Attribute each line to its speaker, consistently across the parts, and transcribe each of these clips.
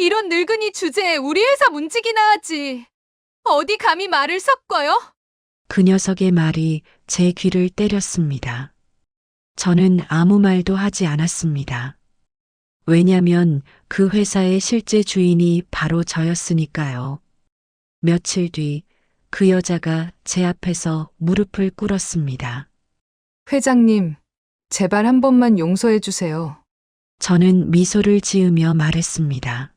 Speaker 1: 이런 늙은이 주제에 우리 회사 문직이나 하지. 어디 감히 말을 섞어요?
Speaker 2: 그 녀석의 말이 제 귀를 때렸습니다. 저는 아무 말도 하지 않았습니다. 왜냐면 그 회사의 실제 주인이 바로 저였으니까요. 며칠 뒤 그 여자가 제 앞에서 무릎을 꿇었습니다.
Speaker 3: 회장님, 제발 한 번만 용서해 주세요.
Speaker 2: 저는 미소를 지으며 말했습니다.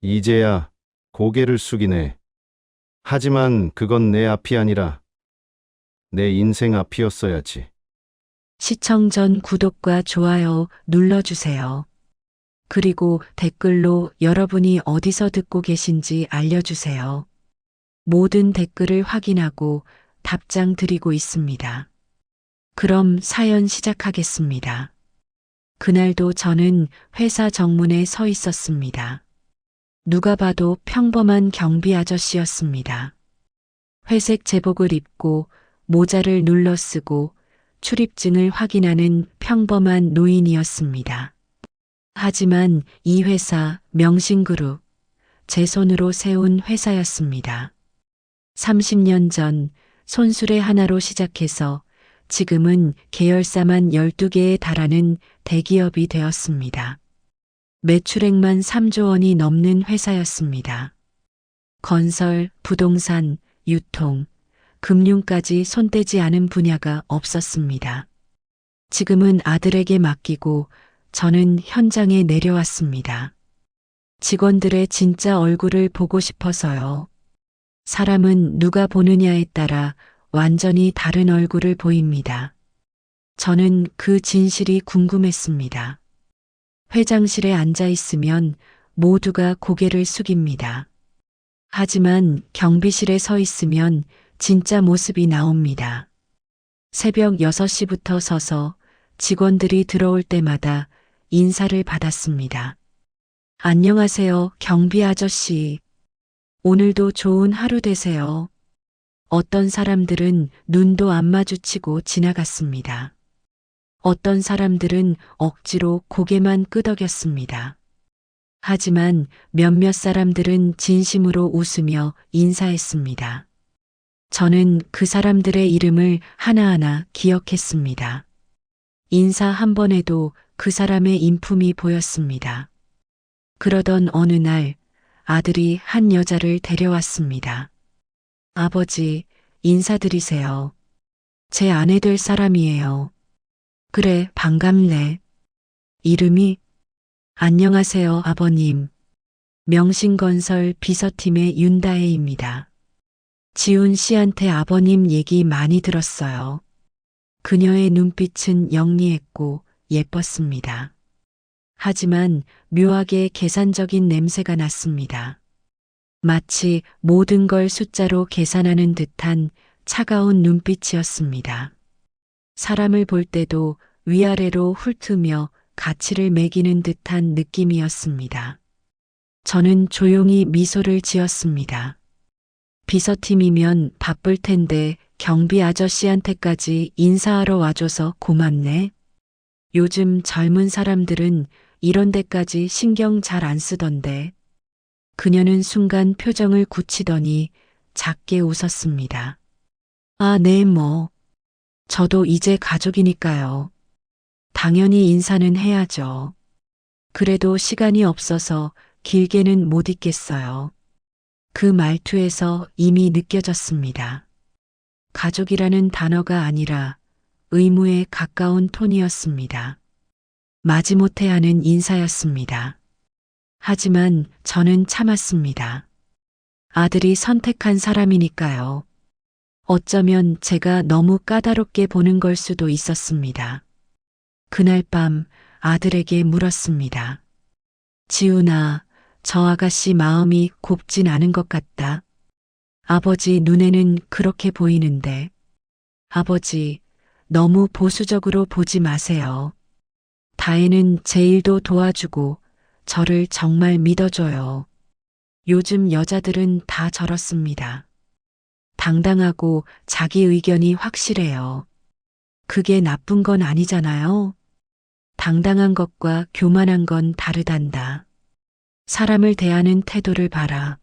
Speaker 4: 이제야 고개를 숙이네. 하지만 그건 내 앞이 아니라 내 인생 앞이었어야지.
Speaker 2: 시청 전 구독과 좋아요 눌러주세요. 그리고 댓글로 여러분이 어디서 듣고 계신지 알려주세요. 모든 댓글을 확인하고 답장 드리고 있습니다. 그럼 사연 시작하겠습니다. 그날도 저는 회사 정문에 서 있었습니다. 누가 봐도 평범한 경비 아저씨였습니다. 회색 제복을 입고 모자를 눌러 쓰고 출입증을 확인하는 평범한 노인이었습니다. 하지만 이 회사 명신그룹, 제 손으로 세운 회사였습니다. 30년 전 손수레 하나로 시작해서 지금은 계열사만 12개에 달하는 대기업이 되었습니다. 매출액만 3조 원이 넘는 회사였습니다. 건설, 부동산, 유통, 금융까지 손대지 않은 분야가 없었습니다. 지금은 아들에게 맡기고 저는 현장에 내려왔습니다. 직원들의 진짜 얼굴을 보고 싶어서요. 사람은 누가 보느냐에 따라 완전히 다른 얼굴을 보입니다. 저는 그 진실이 궁금했습니다. 회장실에 앉아 있으면 모두가 고개를 숙입니다. 하지만 경비실에 서 있으면 진짜 모습이 나옵니다. 새벽 6시부터 서서 직원들이 들어올 때마다 인사를 받았습니다. 안녕하세요, 경비 아저씨. 오늘도 좋은 하루 되세요. 어떤 사람들은 눈도 안 마주치고 지나갔습니다. 어떤 사람들은 억지로 고개만 끄덕였습니다. 하지만 몇몇 사람들은 진심으로 웃으며 인사했습니다. 저는 그 사람들의 이름을 하나하나 기억했습니다. 인사 한 번에도 그 사람의 인품이 보였습니다. 그러던 어느 날 아들이 한 여자를 데려왔습니다. 아버지, 인사드리세요. 제 아내 될 사람이에요. 그래, 반갑네. 이름이? 안녕하세요, 아버님. 명신건설 비서팀의 윤다혜입니다. 지훈 씨한테 아버님 얘기 많이 들었어요. 그녀의 눈빛은 영리했고 예뻤습니다. 하지만 묘하게 계산적인 냄새가 났습니다. 마치 모든 걸 숫자로 계산하는 듯한 차가운 눈빛이었습니다. 사람을 볼 때도 위아래로 훑으며 가치를 매기는 듯한 느낌이었습니다. 저는 조용히 미소를 지었습니다. 비서팀이면 바쁠 텐데 경비 아저씨한테까지 인사하러 와줘서 고맙네. 요즘 젊은 사람들은 이런 데까지 신경 잘 안 쓰던데. 그녀는 순간 표정을 굳히더니 작게 웃었습니다. 아, 네, 뭐. 저도 이제 가족이니까요. 당연히 인사는 해야죠. 그래도 시간이 없어서 길게는 못 있겠어요. 그 말투에서 이미 느껴졌습니다. 가족이라는 단어가 아니라 의무에 가까운 톤이었습니다. 마지못해 하는 인사였습니다. 하지만 저는 참았습니다. 아들이 선택한 사람이니까요. 어쩌면 제가 너무 까다롭게 보는 걸 수도 있었습니다. 그날 밤 아들에게 물었습니다. 지훈아, 저 아가씨 마음이 곱진 않은 것 같다. 아버지 눈에는 그렇게 보이는데. 아버지, 너무 보수적으로 보지 마세요. 다혜는 제 일도 도와주고 저를 정말 믿어줘요. 요즘 여자들은 다 저렇습니다. 당당하고 자기 의견이 확실해요. 그게 나쁜 건 아니잖아요. 당당한 것과 교만한 건 다르단다. 사람을 대하는 태도를 봐라.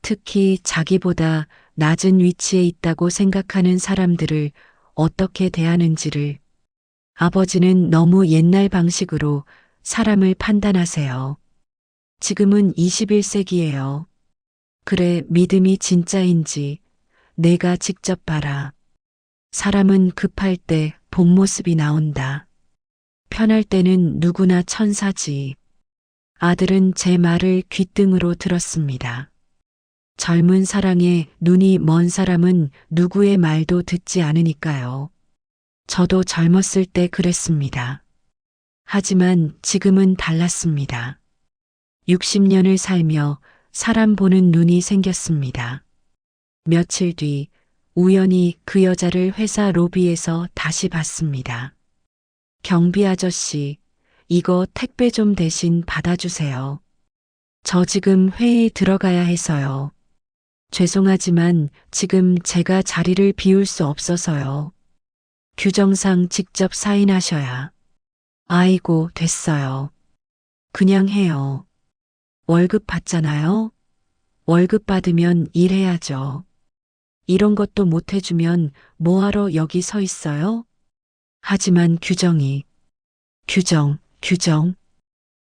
Speaker 2: 특히 자기보다 낮은 위치에 있다고 생각하는 사람들을 어떻게 대하는지를. 아버지는 너무 옛날 방식으로 사람을 판단하세요. 지금은 21세기예요. 그래, 믿음이 진짜인지 내가 직접 봐라. 사람은 급할 때 본 모습이 나온다. 편할 때는 누구나 천사지. 아들은 제 말을 귓등으로 들었습니다. 젊은 사랑에 눈이 먼 사람은 누구의 말도 듣지 않으니까요. 저도 젊었을 때 그랬습니다. 하지만 지금은 달랐습니다. 60년을 살며 사람 보는 눈이 생겼습니다. 며칠 뒤 우연히 그 여자를 회사 로비에서 다시 봤습니다. 경비 아저씨, 이거 택배 좀 대신 받아주세요. 저 지금 회의에 들어가야 해서요. 죄송하지만 지금 제가 자리를 비울 수 없어서요. 규정상 직접 사인하셔야. 아이고, 됐어요. 그냥 해요. 월급 받잖아요. 월급 받으면 일해야죠. 이런 것도 못 해주면 뭐하러 여기 서 있어요? 하지만 규정.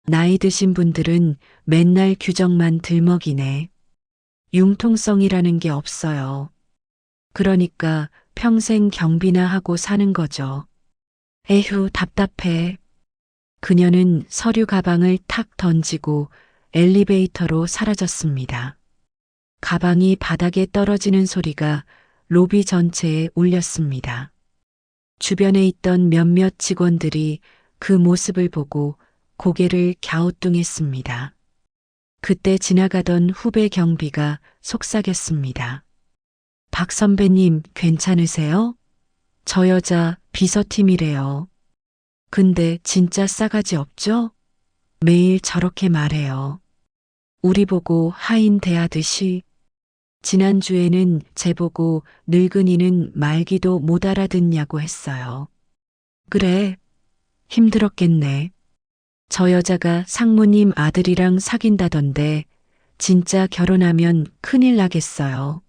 Speaker 2: 나이 드신 분들은 맨날 규정만 들먹이네. 융통성이라는 게 없어요. 그러니까 평생 경비나 하고 사는 거죠. 에휴, 답답해. 그녀는 서류 가방을 탁 던지고 엘리베이터로 사라졌습니다. 가방이 바닥에 떨어지는 소리가 로비 전체에 울렸습니다. 주변에 있던 몇몇 직원들이 그 모습을 보고 고개를 갸우뚱했습니다. 그때 지나가던 후배 경비가 속삭였습니다. 박 선배님, 괜찮으세요? 저 여자 비서팀이래요. 근데 진짜 싸가지 없죠? 매일 저렇게 말해요. 우리 보고 하인 대하듯이. 지난주에는 제보고 늙은이는 말기도 못 알아듣냐고 했어요. 그래, 힘들었겠네. 저 여자가 상무님 아들이랑 사귄다던데 진짜 결혼하면 큰일 나겠어요.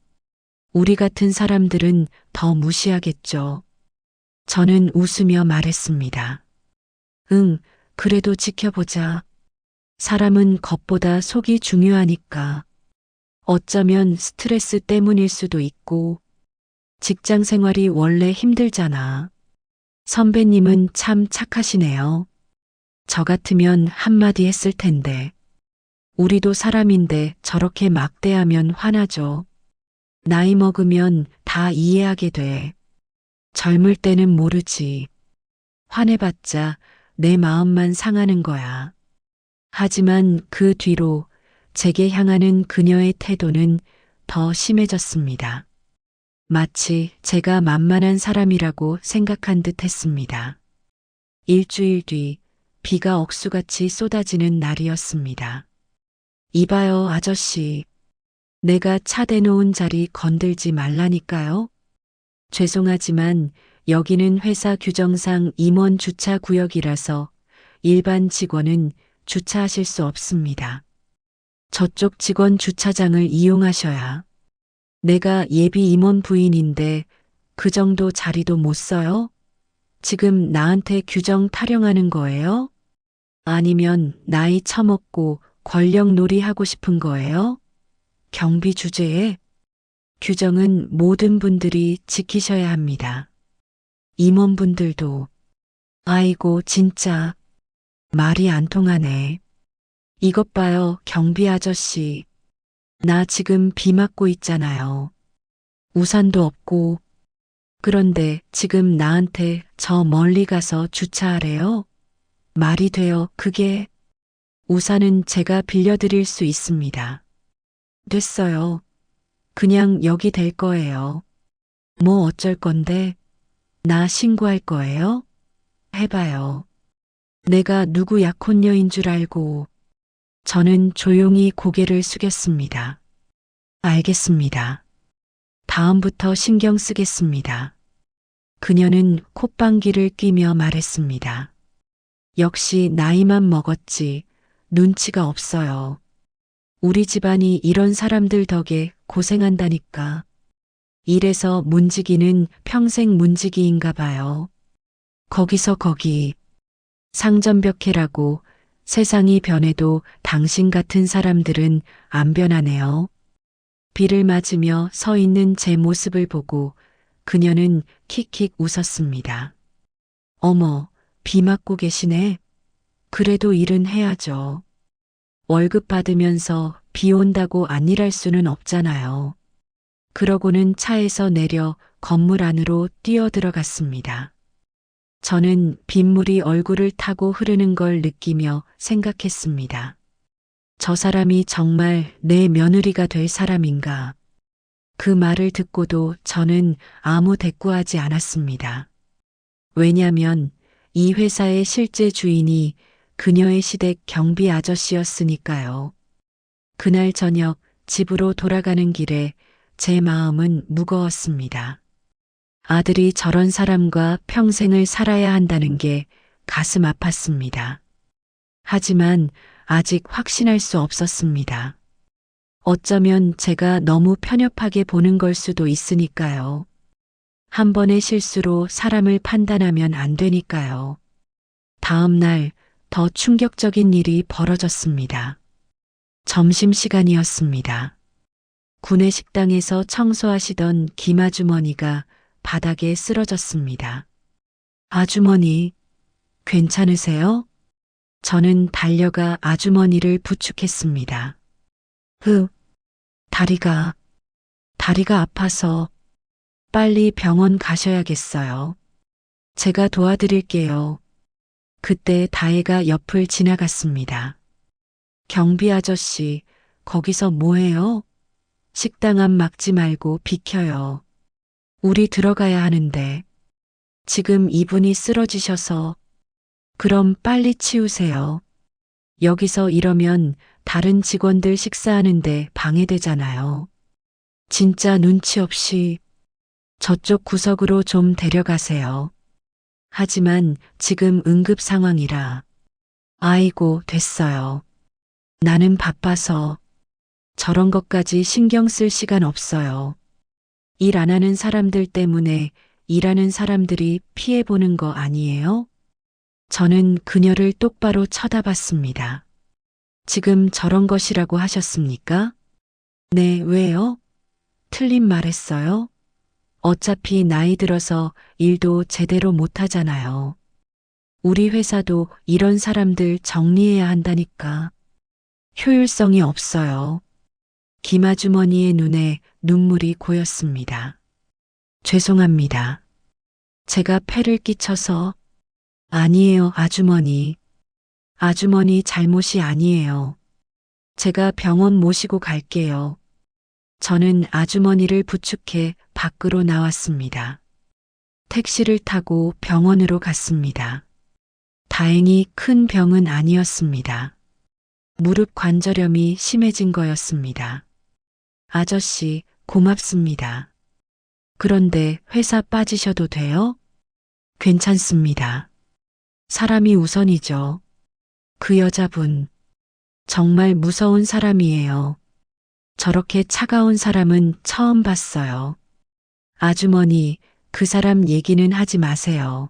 Speaker 2: 우리 같은 사람들은 더 무시하겠죠. 저는 웃으며 말했습니다. 응, 그래도 지켜보자. 사람은 겉보다 속이 중요하니까. 어쩌면 스트레스 때문일 수도 있고, 직장 생활이 원래 힘들잖아. 선배님은 참 착하시네요. 저 같으면 한마디 했을 텐데. 우리도 사람인데 저렇게 막대하면 화나죠. 나이 먹으면 다 이해하게 돼. 젊을 때는 모르지. 화내봤자 내 마음만 상하는 거야. 하지만 그 뒤로 제게 향하는 그녀의 태도는 더 심해졌습니다. 마치 제가 만만한 사람이라고 생각한 듯 했습니다. 일주일 뒤 비가 억수같이 쏟아지는 날이었습니다. 이봐요, 아저씨. 내가 차 대놓은 자리 건들지 말라니까요. 죄송하지만 여기는 회사 규정상 임원 주차 구역이라서 일반 직원은 주차하실 수 없습니다. 저쪽 직원 주차장을 이용하셔야. 내가 예비 임원 부인인데 그 정도 자리도 못 써요? 지금 나한테 규정 타령하는 거예요? 아니면 나이 처먹고 권력 놀이 하고 싶은 거예요? 경비 주제에 규정은 모든 분들이 지키셔야 합니다. 임원분들도. 아이고, 진짜 말이 안 통하네. 이것 봐요, 경비 아저씨. 나 지금 비 맞고 있잖아요. 우산도 없고. 그런데 지금 나한테 저 멀리 가서 주차하래요? 말이 돼요, 그게? 우산은 제가 빌려드릴 수 있습니다. 됐어요. 그냥 여기 댈 거예요. 뭐 어쩔 건데? 나 신고할 거예요? 해봐요. 내가 누구 약혼녀인 줄 알고. 저는 조용히 고개를 숙였습니다. 알겠습니다. 다음부터 신경 쓰겠습니다. 그녀는 콧방귀를 뀌며 말했습니다. 역시 나이만 먹었지 눈치가 없어요. 우리 집안이 이런 사람들 덕에 고생한다니까. 이래서 문지기는 평생 문지기인가 봐요. 거기서 거기. 상전벽해라고 세상이 변해도 당신 같은 사람들은 안 변하네요. 비를 맞으며 서 있는 제 모습을 보고 그녀는 킥킥 웃었습니다. 어머, 비 맞고 계시네. 그래도 일은 해야죠. 월급 받으면서 비 온다고 안 일할 수는 없잖아요. 그러고는 차에서 내려 건물 안으로 뛰어들어갔습니다. 저는 빗물이 얼굴을 타고 흐르는 걸 느끼며 생각했습니다. 저 사람이 정말 내 며느리가 될 사람인가? 그 말을 듣고도 저는 아무 대꾸하지 않았습니다. 왜냐면 이 회사의 실제 주인이 그녀의 시댁 경비 아저씨였으니까요. 그날 저녁 집으로 돌아가는 길에 제 마음은 무거웠습니다. 아들이 저런 사람과 평생을 살아야 한다는 게 가슴 아팠습니다. 하지만 아직 확신할 수 없었습니다. 어쩌면 제가 너무 편협하게 보는 걸 수도 있으니까요. 한 번의 실수로 사람을 판단하면 안 되니까요. 다음 날 더 충격적인 일이 벌어졌습니다. 점심시간이었습니다. 구내 식당에서 청소하시던 김 아주머니가 바닥에 쓰러졌습니다. 아주머니, 괜찮으세요? 저는 달려가 아주머니를 부축했습니다. 다리가 아파서 빨리 병원 가셔야겠어요. 제가 도와드릴게요. 그때 다혜가 옆을 지나갔습니다. 경비 아저씨, 거기서 뭐해요? 식당 앞 막지 말고 비켜요. 우리 들어가야 하는데. 지금 이분이 쓰러지셔서. 그럼 빨리 치우세요. 여기서 이러면 다른 직원들 식사하는데 방해되잖아요. 진짜 눈치 없이 저쪽 구석으로 좀 데려가세요. 하지만 지금 응급 상황이라. 아이고, 됐어요. 나는 바빠서 저런 것까지 신경 쓸 시간 없어요. 일 안 하는 사람들 때문에 일하는 사람들이 피해보는 거 아니에요? 저는 그녀를 똑바로 쳐다봤습니다. 지금 저런 것이라고 하셨습니까? 네, 왜요? 틀린 말 했어요? 어차피 나이 들어서 일도 제대로 못하잖아요. 우리 회사도 이런 사람들 정리해야 한다니까. 효율성이 없어요. 김 아주머니의 눈에 눈물이 고였습니다. 죄송합니다. 제가 폐를 끼쳐서. 아니에요, 아주머니. 아주머니 잘못이 아니에요. 제가 병원 모시고 갈게요. 저는 아주머니를 부축해 밖으로 나왔습니다. 택시를 타고 병원으로 갔습니다. 다행히 큰 병은 아니었습니다. 무릎 관절염이 심해진 거였습니다. 아저씨, 고맙습니다. 그런데 회사 빠지셔도 돼요? 괜찮습니다. 사람이 우선이죠. 그 여자분, 정말 무서운 사람이에요. 저렇게 차가운 사람은 처음 봤어요. 아주머니, 그 사람 얘기는 하지 마세요.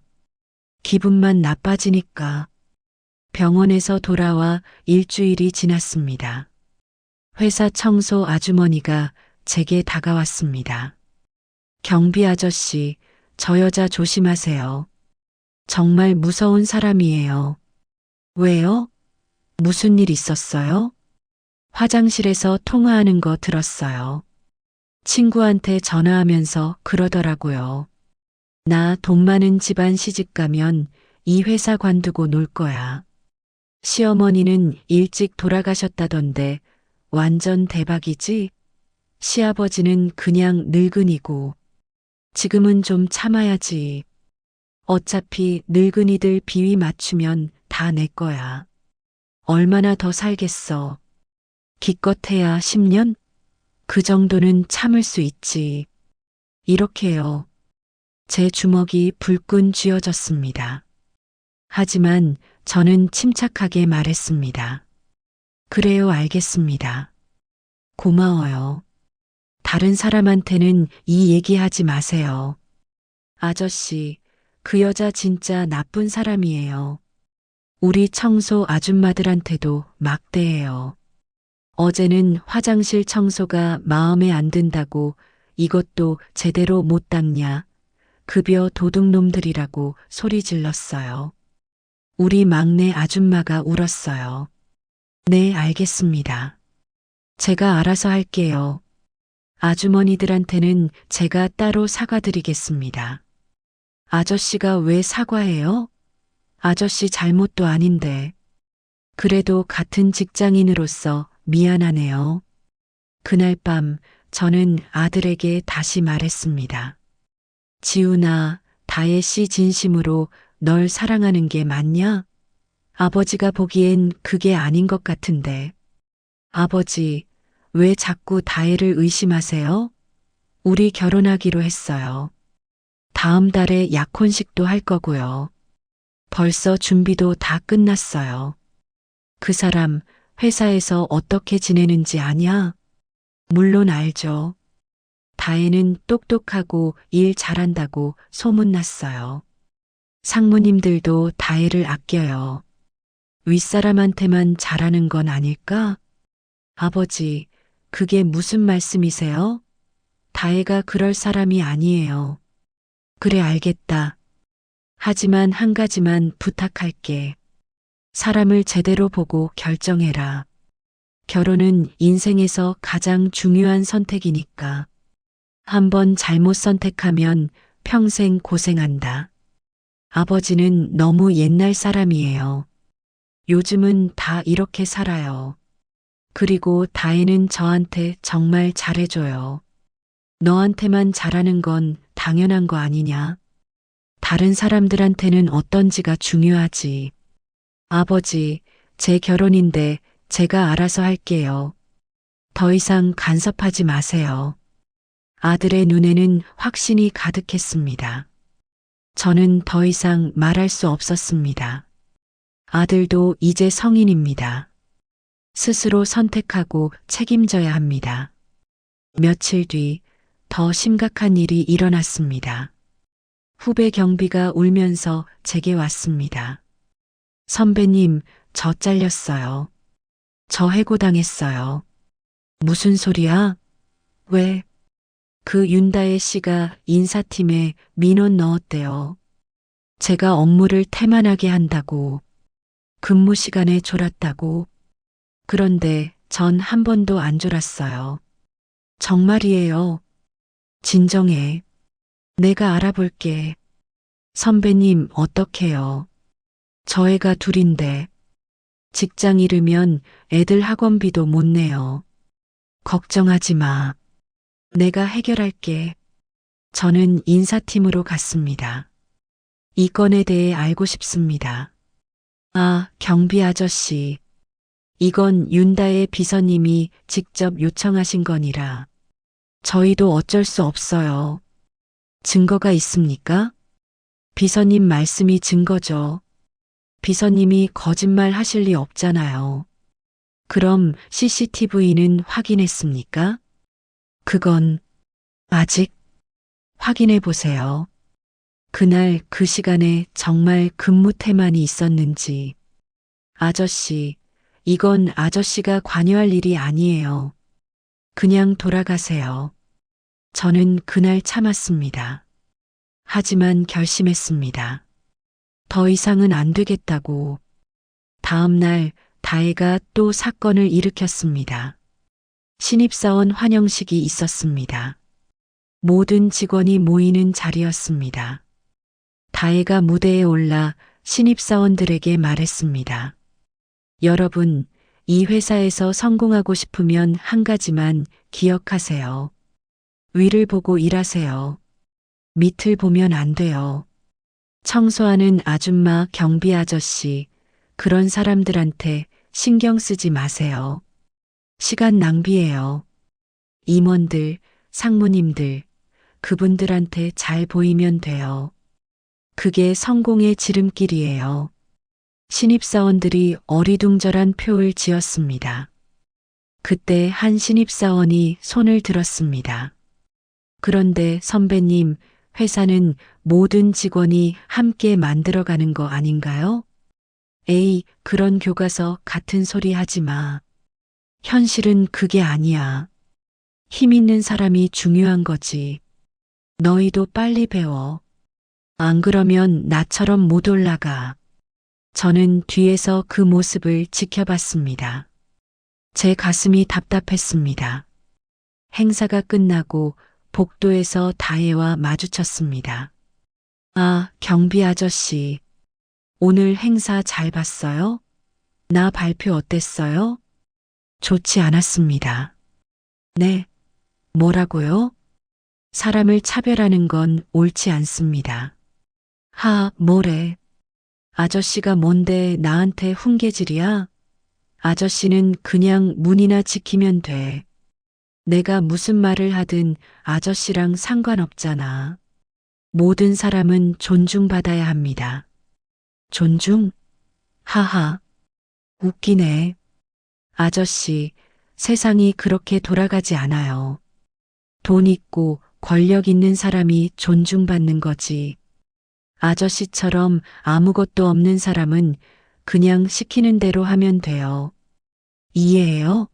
Speaker 2: 기분만 나빠지니까. 병원에서 돌아와 일주일이 지났습니다. 회사 청소 아주머니가 제게 다가왔습니다. 경비 아저씨, 저 여자 조심하세요. 정말 무서운 사람이에요. 왜요? 무슨 일 있었어요? 화장실에서 통화하는 거 들었어요. 친구한테 전화하면서 그러더라고요. 나 돈 많은 집안 시집 가면 이 회사 관두고 놀 거야. 시어머니는 일찍 돌아가셨다던데 완전 대박이지? 시아버지는 그냥 늙은이고. 지금은 좀 참아야지. 어차피 늙은이들 비위 맞추면 다 내 거야. 얼마나 더 살겠어. 기껏해야 10년? 그 정도는 참을 수 있지. 이렇게요. 제 주먹이 불끈 쥐어졌습니다. 하지만 저는 침착하게 말했습니다. 그래요, 알겠습니다. 고마워요. 다른 사람한테는 이 얘기하지 마세요. 아저씨, 그 여자 진짜 나쁜 사람이에요. 우리 청소 아줌마들한테도 막대해요. 어제는 화장실 청소가 마음에 안 든다고 이것도 제대로 못 닦냐. 급여 도둑놈들이라고 소리 질렀어요. 우리 막내 아줌마가 울었어요. 네, 알겠습니다. 제가 알아서 할게요. 아주머니들한테는 제가 따로 사과드리겠습니다. 아저씨가 왜 사과해요? 아저씨 잘못도 아닌데. 그래도 같은 직장인으로서 미안하네요. 그날 밤 저는 아들에게 다시 말했습니다. 지훈아, 다혜 씨 진심으로 널 사랑하는 게 맞냐? 아버지가 보기엔 그게 아닌 것 같은데. 아버지, 왜 자꾸 다혜를 의심하세요? 우리 결혼하기로 했어요. 다음 달에 약혼식도 할 거고요. 벌써 준비도 다 끝났어요. 그 사람 회사에서 어떻게 지내는지 아냐? 물론 알죠. 다혜는 똑똑하고 일 잘한다고 소문났어요. 상무님들도 다혜를 아껴요. 윗사람한테만 잘하는 건 아닐까? 아버지, 그게 무슨 말씀이세요? 다혜가 그럴 사람이 아니에요. 그래, 알겠다. 하지만 한 가지만 부탁할게. 사람을 제대로 보고 결정해라. 결혼은 인생에서 가장 중요한 선택이니까. 한번 잘못 선택하면 평생 고생한다. 아버지는 너무 옛날 사람이에요. 요즘은 다 이렇게 살아요. 그리고 다혜는 저한테 정말 잘해줘요. 너한테만 잘하는 건 당연한 거 아니냐? 다른 사람들한테는 어떤지가 중요하지. 아버지, 제 결혼인데 제가 알아서 할게요. 더 이상 간섭하지 마세요. 아들의 눈에는 확신이 가득했습니다. 저는 더 이상 말할 수 없었습니다. 아들도 이제 성인입니다. 스스로 선택하고 책임져야 합니다. 며칠 뒤 더 심각한 일이 일어났습니다. 후배 경비가 울면서 제게 왔습니다. 선배님, 저 잘렸어요. 저 해고당했어요. 무슨 소리야? 왜? 그 윤다혜 씨가 인사팀에 민원 넣었대요. 제가 업무를 태만하게 한다고, 근무 시간에 졸았다고. 그런데 전 한 번도 안 졸았어요. 정말이에요. 진정해. 내가 알아볼게. 선배님, 어떡해요? 저 애가 둘인데. 직장 잃으면 애들 학원비도 못 내요. 걱정하지 마. 내가 해결할게. 저는 인사팀으로 갔습니다. 이 건에 대해 알고 싶습니다. 아, 경비 아저씨. 이건 윤다의 비서님이 직접 요청하신 거니라. 저희도 어쩔 수 없어요. 증거가 있습니까? 비서님 말씀이 증거죠. 비서님이 거짓말 하실 리 없잖아요. 그럼 CCTV는 확인했습니까? 그건 아직 확인해 보세요. 그날 그 시간에 정말 근무 태만이 있었는지. 아저씨, 이건 아저씨가 관여할 일이 아니에요. 그냥 돌아가세요. 저는 그날 참았습니다. 하지만 결심했습니다. 더 이상은 안 되겠다고. 다음 날 다혜가 또 사건을 일으켰습니다. 신입사원 환영식이 있었습니다. 모든 직원이 모이는 자리였습니다. 다혜가 무대에 올라 신입사원들에게 말했습니다. 여러분, 이 회사에서 성공하고 싶으면 한 가지만 기억하세요. 위를 보고 일하세요. 밑을 보면 안 돼요. 청소하는 아줌마, 경비 아저씨, 그런 사람들한테 신경 쓰지 마세요. 시간 낭비예요. 임원들, 상무님들, 그분들한테 잘 보이면 돼요. 그게 성공의 지름길이에요. 신입사원들이 어리둥절한 표를 지었습니다. 그때 한 신입사원이 손을 들었습니다. 그런데 선배님, 회사는 모든 직원이 함께 만들어가는 거 아닌가요? 에이, 그런 교과서 같은 소리 하지 마. 현실은 그게 아니야. 힘 있는 사람이 중요한 거지. 너희도 빨리 배워. 안 그러면 나처럼 못 올라가. 저는 뒤에서 그 모습을 지켜봤습니다. 제 가슴이 답답했습니다. 행사가 끝나고 복도에서 다혜와 마주쳤습니다. 아, 경비 아저씨. 오늘 행사 잘 봤어요? 나 발표 어땠어요? 좋지 않았습니다. 네. 뭐라고요? 사람을 차별하는 건 옳지 않습니다. 뭐래. 아저씨가 뭔데 나한테 훈계질이야? 아저씨는 그냥 문이나 지키면 돼. 내가 무슨 말을 하든 아저씨랑 상관없잖아. 모든 사람은 존중받아야 합니다. 존중? 하하. 웃기네. 아저씨, 세상이 그렇게 돌아가지 않아요. 돈 있고 권력 있는 사람이 존중받는 거지. 아저씨처럼 아무것도 없는 사람은 그냥 시키는 대로 하면 돼요. 이해해요?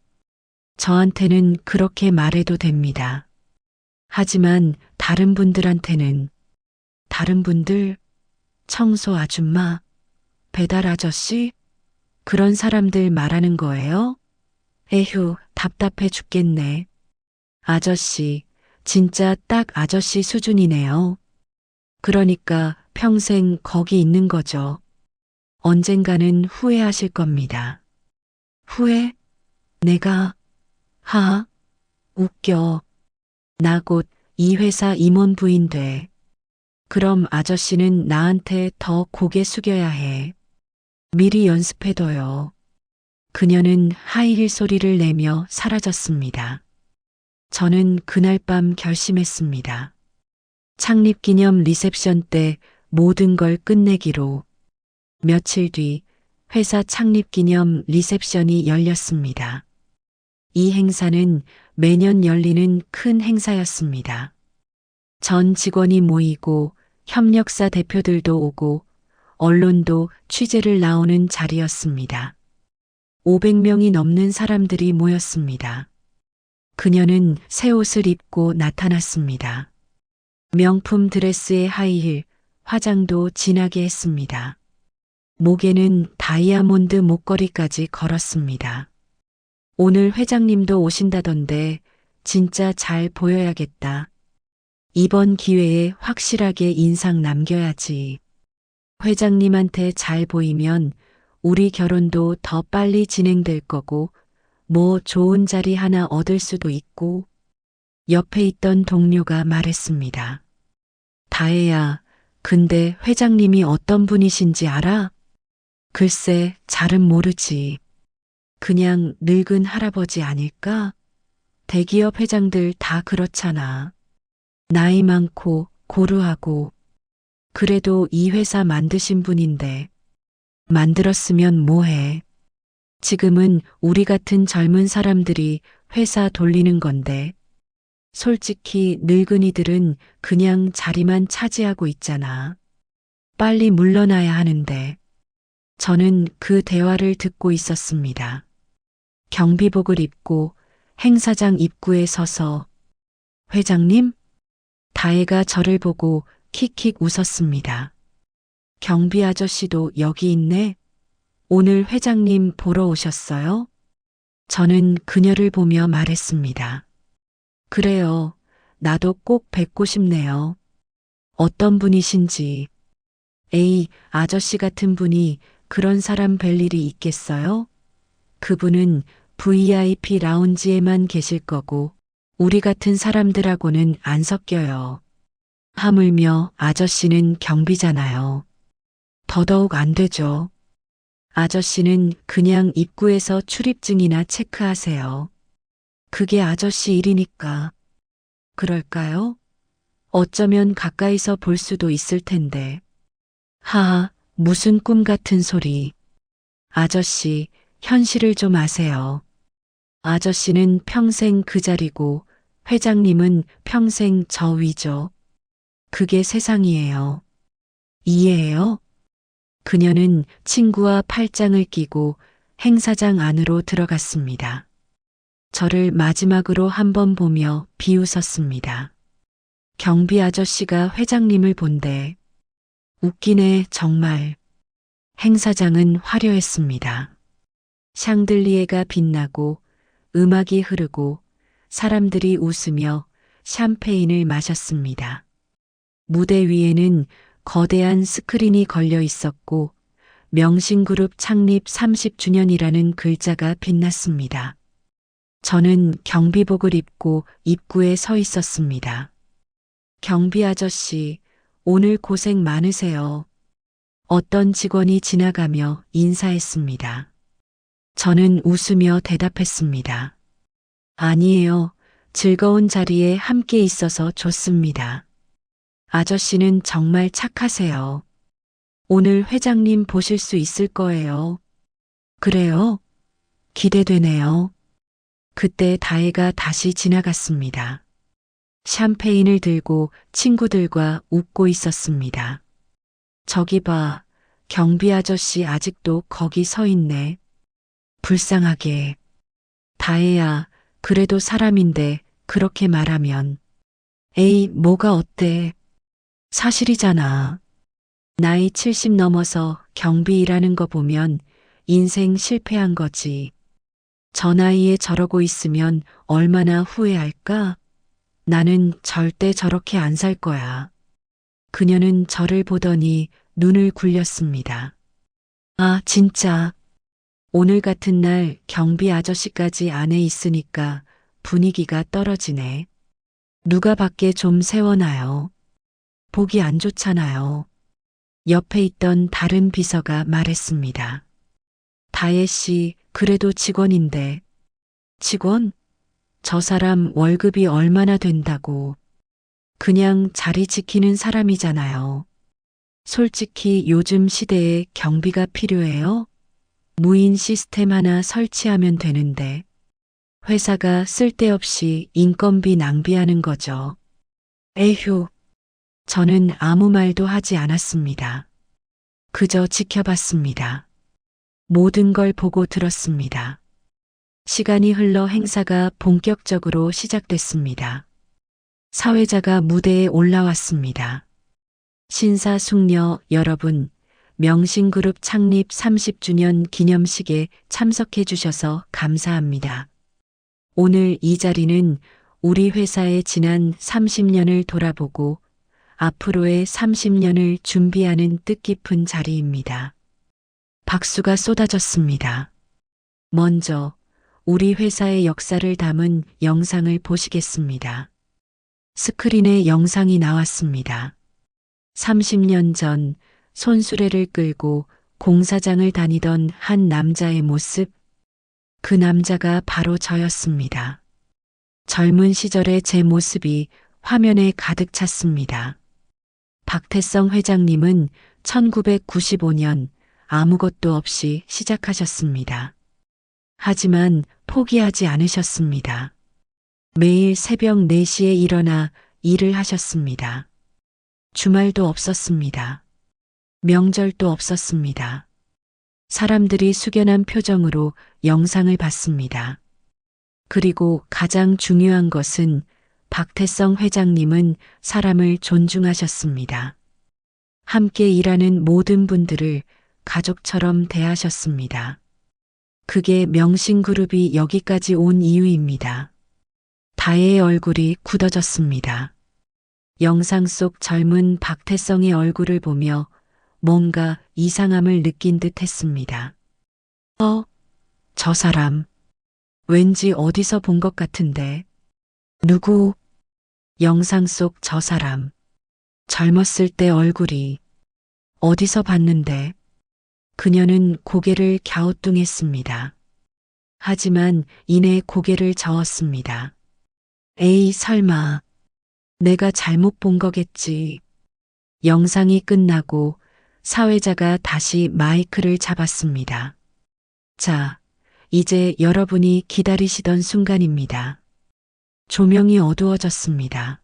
Speaker 2: 저한테는 그렇게 말해도 됩니다. 하지만 다른 분들한테는, 다른 분들, 청소 아줌마, 배달 아저씨, 그런 사람들 말하는 거예요? 에휴, 답답해 죽겠네. 아저씨, 진짜 딱 아저씨 수준이네요. 그러니까 평생 거기 있는 거죠. 언젠가는 후회하실 겁니다. 후회? 내가, 웃겨. 나 곧 이 회사 임원 부인 돼. 그럼 아저씨는 나한테 더 고개 숙여야 해. 미리 연습해둬요. 그녀는 하이힐 소리를 내며 사라졌습니다. 저는 그날 밤 결심했습니다. 창립기념 리셉션 때 모든 걸 끝내기로. 며칠 뒤 회사 창립기념 리셉션이 열렸습니다. 이 행사는 매년 열리는 큰 행사였습니다. 전 직원이 모이고 협력사 대표들도 오고 언론도 취재를 나오는 자리였습니다. 500명이 넘는 사람들이 모였습니다. 그녀는 새 옷을 입고 나타났습니다. 명품 드레스에 하이힐, 화장도 진하게 했습니다. 목에는 다이아몬드 목걸이까지 걸었습니다. 오늘 회장님도 오신다던데 진짜 잘 보여야겠다. 이번 기회에 확실하게 인상 남겨야지. 회장님한테 잘 보이면 우리 결혼도 더 빨리 진행될 거고 뭐 좋은 자리 하나 얻을 수도 있고. 옆에 있던 동료가 말했습니다. 다혜야, 근데 회장님이 어떤 분이신지 알아? 글쎄, 잘은 모르지. 그냥 늙은 할아버지 아닐까? 대기업 회장들 다 그렇잖아. 나이 많고 고루하고. 그래도 이 회사 만드신 분인데. 만들었으면 뭐해. 지금은 우리 같은 젊은 사람들이 회사 돌리는 건데. 솔직히 늙은이들은 그냥 자리만 차지하고 있잖아. 빨리 물러나야 하는데. 저는 그 대화를 듣고 있었습니다. 경비복을 입고 행사장 입구에 서서 회장님? 다혜가 저를 보고 킥킥 웃었습니다. 경비 아저씨도 여기 있네? 오늘 회장님 보러 오셨어요? 저는 그녀를 보며 말했습니다. 그래요. 나도 꼭 뵙고 싶네요. 어떤 분이신지. 에이, 아저씨 같은 분이 그런 사람 뵐 일이 있겠어요? 그분은 VIP 라운지에만 계실 거고 우리 같은 사람들하고는 안 섞여요. 하물며 아저씨는 경비잖아요. 더더욱 안 되죠. 아저씨는 그냥 입구에서 출입증이나 체크하세요. 그게 아저씨 일이니까. 그럴까요? 어쩌면 가까이서 볼 수도 있을 텐데. 무슨 꿈 같은 소리. 아저씨, 현실을 좀 아세요. 아저씨는 평생 그 자리고 회장님은 평생 저 위죠. 그게 세상이에요. 이해해요? 그녀는 친구와 팔짱을 끼고 행사장 안으로 들어갔습니다. 저를 마지막으로 한번 보며 비웃었습니다. 경비 아저씨가 회장님을 본대. 웃기네, 정말. 행사장은 화려했습니다. 샹들리에가 빛나고 음악이 흐르고 사람들이 웃으며 샴페인을 마셨습니다. 무대 위에는 거대한 스크린이 걸려 있었고 명신그룹 창립 30주년이라는 글자가 빛났습니다. 저는 경비복을 입고 입구에 서 있었습니다. 경비 아저씨, 오늘 고생 많으세요. 어떤 직원이 지나가며 인사했습니다. 저는 웃으며 대답했습니다. 아니에요. 즐거운 자리에 함께 있어서 좋습니다. 아저씨는 정말 착하세요. 오늘 회장님 보실 수 있을 거예요. 그래요? 기대되네요. 그때 다혜가 다시 지나갔습니다. 샴페인을 들고 친구들과 웃고 있었습니다. 저기 봐, 경비 아저씨 아직도 거기 서 있네. 불쌍하게. 다혜야, 그래도 사람인데 그렇게 말하면. 에이, 뭐가 어때? 사실이잖아. 나이 70 넘어서 경비 일하는 거 보면 인생 실패한 거지. 저 나이에 저러고 있으면 얼마나 후회할까? 나는 절대 저렇게 안 살 거야. 그녀는 저를 보더니 눈을 굴렸습니다. 아, 진짜. 오늘 같은 날 경비 아저씨까지 안에 있으니까 분위기가 떨어지네. 누가 밖에 좀 세워놔요. 보기 안 좋잖아요. 옆에 있던 다른 비서가 말했습니다. 다혜 씨, 그래도 직원인데. 직원? 저 사람 월급이 얼마나 된다고. 그냥 자리 지키는 사람이잖아요. 솔직히 요즘 시대에 경비가 필요해요? 무인 시스템 하나 설치하면 되는데. 회사가 쓸데없이 인건비 낭비하는 거죠. 에휴. 저는 아무 말도 하지 않았습니다. 그저 지켜봤습니다. 모든 걸 보고 들었습니다. 시간이 흘러 행사가 본격적으로 시작됐습니다. 사회자가 무대에 올라왔습니다. 신사숙녀 여러분, 명신그룹 창립 30주년 기념식에 참석해 주셔서 감사합니다. 오늘 이 자리는 우리 회사의 지난 30년을 돌아보고 앞으로의 30년을 준비하는 뜻깊은 자리입니다. 박수가 쏟아졌습니다. 먼저 우리 회사의 역사를 담은 영상을 보시겠습니다. 스크린에 영상이 나왔습니다. 30년 전 손수레를 끌고 공사장을 다니던 한 남자의 모습, 그 남자가 바로 저였습니다. 젊은 시절의 제 모습이 화면에 가득 찼습니다. 박태성 회장님은 1995년 아무것도 없이 시작하셨습니다. 하지만 포기하지 않으셨습니다. 매일 새벽 4시에 일어나 일을 하셨습니다. 주말도 없었습니다. 명절도 없었습니다. 사람들이 숙연한 표정으로 영상을 봤습니다. 그리고 가장 중요한 것은 박태성 회장님은 사람을 존중하셨습니다. 함께 일하는 모든 분들을 가족처럼 대하셨습니다. 그게 명신그룹이 여기까지 온 이유입니다. 다혜의 얼굴이 굳어졌습니다. 영상 속 젊은 박태성의 얼굴을 보며 뭔가 이상함을 느낀 듯 했습니다. 저 사람. 왠지 어디서 본 것 같은데. 누구? 영상 속 저 사람. 젊었을 때 얼굴이. 어디서 봤는데. 그녀는 고개를 갸우뚱했습니다. 하지만 이내 고개를 저었습니다. 에이, 설마. 내가 잘못 본 거겠지. 영상이 끝나고 사회자가 다시 마이크를 잡았습니다. 자, 이제 여러분이 기다리시던 순간입니다. 조명이 어두워졌습니다.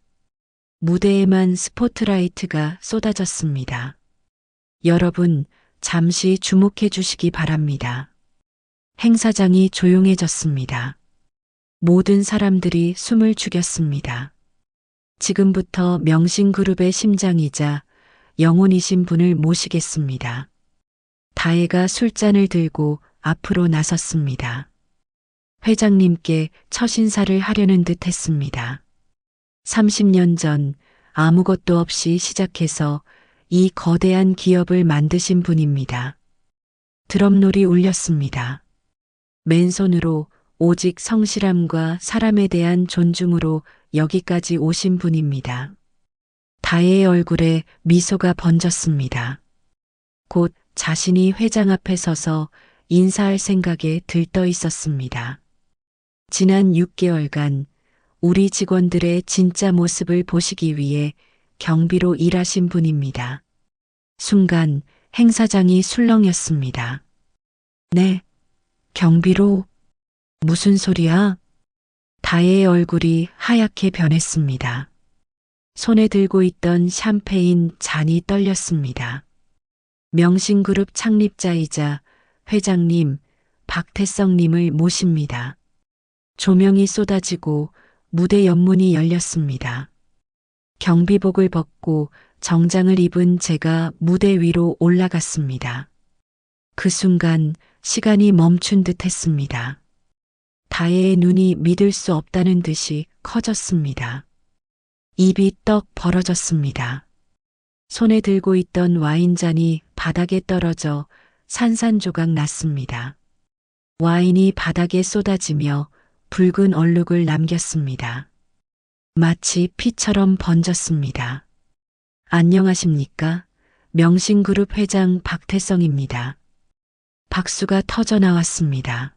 Speaker 2: 무대에만 스포트라이트가 쏟아졌습니다. 여러분, 잠시 주목해 주시기 바랍니다. 행사장이 조용해졌습니다. 모든 사람들이 숨을 죽였습니다. 지금부터 명신그룹의 심장이자 영혼이신 분을 모시겠습니다. 다혜가 술잔을 들고 앞으로 나섰습니다. 회장님께 첫 인사를 하려는 듯 했습니다. 30년 전 아무것도 없이 시작해서 이 거대한 기업을 만드신 분입니다. 드럼롤이 울렸습니다. 맨손으로 오직 성실함과 사람에 대한 존중으로 여기까지 오신 분입니다. 다혜의 얼굴에 미소가 번졌습니다. 곧 자신이 회장 앞에 서서 인사할 생각에 들떠 있었습니다. 지난 6개월간 우리 직원들의 진짜 모습을 보시기 위해 경비로 일하신 분입니다. 순간 행사장이 술렁였습니다. 네, 경비로? 무슨 소리야? 다혜의 얼굴이 하얗게 변했습니다. 손에 들고 있던 샴페인 잔이 떨렸습니다. 명신그룹 창립자이자 회장님 박태성님을 모십니다. 조명이 쏟아지고 무대 옆문이 열렸습니다. 경비복을 벗고 정장을 입은 제가 무대 위로 올라갔습니다. 그 순간 시간이 멈춘 듯 했습니다. 다혜의 눈이 믿을 수 없다는 듯이 커졌습니다. 입이 떡 벌어졌습니다. 손에 들고 있던 와인잔이 바닥에 떨어져 산산조각 났습니다. 와인이 바닥에 쏟아지며 붉은 얼룩을 남겼습니다. 마치 피처럼 번졌습니다. 안녕하십니까? 명신그룹 회장 박태성입니다. 박수가 터져 나왔습니다.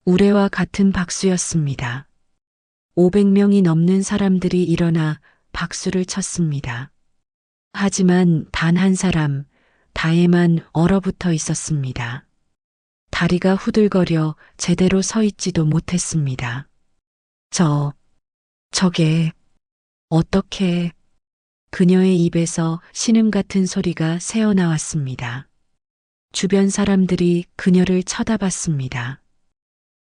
Speaker 2: 우레와 같은 박수였습니다. 500명이 넘는 사람들이 일어나 박수를 쳤습니다. 하지만 단 한 사람, 다혜만 얼어붙어 있었습니다. 다리가 후들거려 제대로 서 있지도 못했습니다. 저게, 어떻게, 그녀의 입에서 신음 같은 소리가 새어나왔습니다. 주변 사람들이 그녀를 쳐다봤습니다.